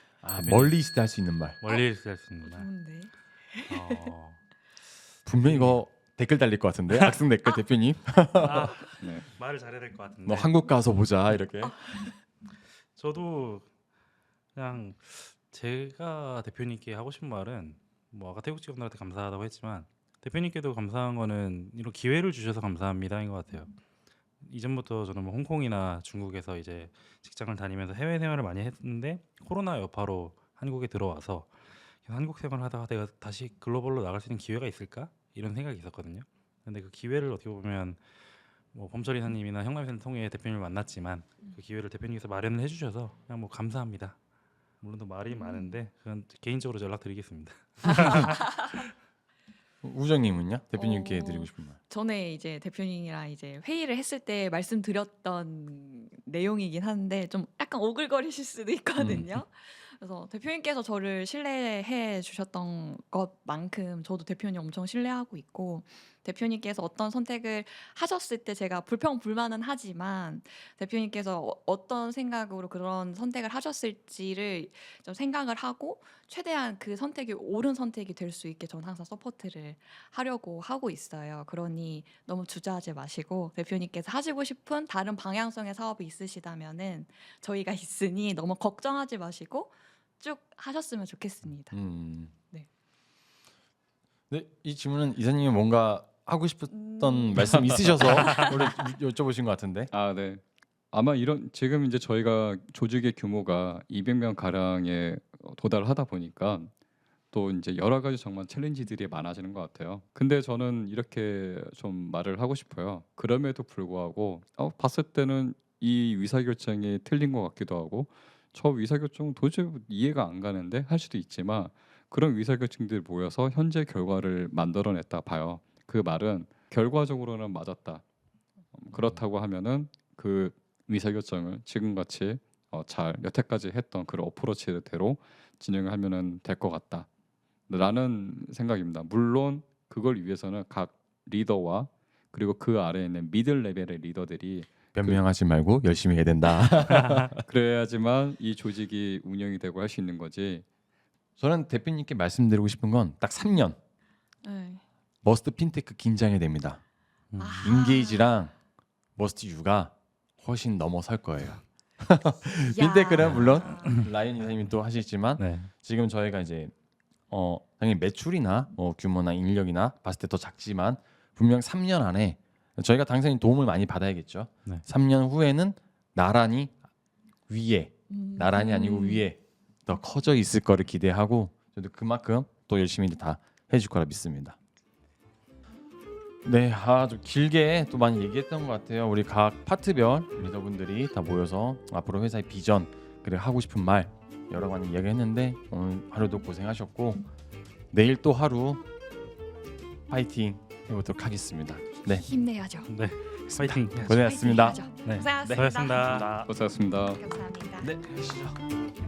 Speaker 1: 멀리 있을 때 할 수 있는 말.
Speaker 4: 멀리 있을 수 있는 말.
Speaker 2: 좋은데.
Speaker 4: 어,
Speaker 1: 분명 이거 댓글 달릴 것 같은데 악성 댓글 대표님
Speaker 3: 네.
Speaker 4: 말을 잘해야 될 것 같은데.
Speaker 1: 너 한국 가서 보자 이렇게.
Speaker 4: 저도 그냥 제가 대표님께 하고 싶은 말은 뭐 아까 태국 직원들한테 감사하다고 했지만 대표님께도 감사한 거는 이런 기회를 주셔서 감사합니다인 것 같아요. 이전부터 저는 뭐 홍콩이나 중국에서 이제 직장을 다니면서 해외 생활을 많이 했는데 코로나 여파로 한국에 들어와서 한국 생활을 하다가 내가 다시 글로벌로 나갈 수 있는 기회가 있을까 이런 생각이 있었거든요. 근데 그 기회를 어떻게 보면 뭐 범철 이사님이나 형남이사님 통해 대표님을 만났지만 그 기회를 대표님께서 마련을 해주셔서 그냥 뭐 감사합니다. 물론 또 말이 많은데 그건 개인적으로 연락드리겠습니다.
Speaker 1: 우정님은요? 대표님께
Speaker 2: 어.
Speaker 1: 드리고 싶은 말.
Speaker 2: 전에 이제 대표님이랑 이제 회의를 했을 때 말씀드렸던 내용이긴 한데 좀 약간 오글거리실 수도 있거든요. 그래서 대표님께서 저를 신뢰해 주셨던 것만큼 저도 대표님 엄청 신뢰하고 있고 대표님께서 어떤 선택을 하셨을 때 제가 불평불만은 하지만 대표님께서 어떤 생각으로 그런 선택을 하셨을지를 좀 생각을 하고 최대한 그 선택이 옳은 선택이 될 수 있게 저는 항상 서포트를 하려고 하고 있어요. 그러니 너무 주저하지 마시고 대표님께서 하시고 싶은 다른 방향성의 사업이 있으시다면은 저희가 있으니 너무 걱정하지 마시고 쭉 하셨으면 좋겠습니다. 네.
Speaker 1: 네, 이 질문은 이사님이 뭔가 하고 싶었던 말씀 있으셔서 우리 여쭤보신 것 같은데.
Speaker 3: 네. 아마 이런 지금 이제 저희가 조직의 규모가 200명 가량에 도달을 하다 보니까 또 이제 여러 가지 정말 챌린지들이 많아지는 것 같아요. 근데 저는 이렇게 좀 말을 하고 싶어요. 그럼에도 불구하고 봤을 때는 이 의사결정이 틀린 것 같기도 하고 저 의사결정은 도저히 이해가 안 가는데 할 수도 있지만 그런 의사결정들이 모여서 현재 결과를 만들어냈다 봐요. 그 말은 결과적으로는 맞았다. 그렇다고 하면은 그 의사결정을 지금같이 잘 여태까지 했던 그런 어프로치대로 진행을 하면은 될 것 같다. 라는 생각입니다. 물론 그걸 위해서는 각 리더와 그리고 그 아래에 있는 미들 레벨의 리더들이
Speaker 1: 변명하지 말고 열심히 해야 된다.
Speaker 3: 그래야지만 이 조직이 운영이 되고 할 수 있는 거지.
Speaker 1: 저는 대표님께 말씀드리고 싶은 건 딱 3년
Speaker 2: 네.
Speaker 1: 머스트 핀테크 긴장해야 됩니다.
Speaker 2: 아.
Speaker 1: 인게이지랑 머스트 유가 훨씬 넘어설 거예요.
Speaker 2: 야.
Speaker 1: 핀테크는 물론 라이언 이사님이 또 하시지만
Speaker 4: 네.
Speaker 1: 지금 저희가 이제 당연히 매출이나 규모나 인력이나 봤을 때 더 작지만 분명 3년 안에 저희가 당연히 도움을 많이 받아야겠죠.
Speaker 4: 네.
Speaker 1: 3년 후에는 나란히 위에 나란히 아니고 위에 더 커져 있을 거를 기대하고 저도 그만큼 또 열심히 다 해줄 거라 믿습니다. 네, 좀 길게 또 많이 얘기했던 것 같아요. 우리 각 파트별 리더분들이 다 모여서 앞으로 회사의 비전 그리고 하고 싶은 말 여러 가지 이야기했는데 오늘 하루도 고생하셨고 내일 또 하루 파이팅 해보도록 하겠습니다. 네,
Speaker 2: 힘내야죠.
Speaker 4: 네, 파이팅.
Speaker 1: 고생하셨습니다.
Speaker 2: 파이팅 해야죠.
Speaker 4: 네.
Speaker 2: 고생하셨습니다.
Speaker 4: 수고하셨습니다.
Speaker 3: 고생하셨습니다.
Speaker 2: 감사합니다.
Speaker 1: 네, 가시죠.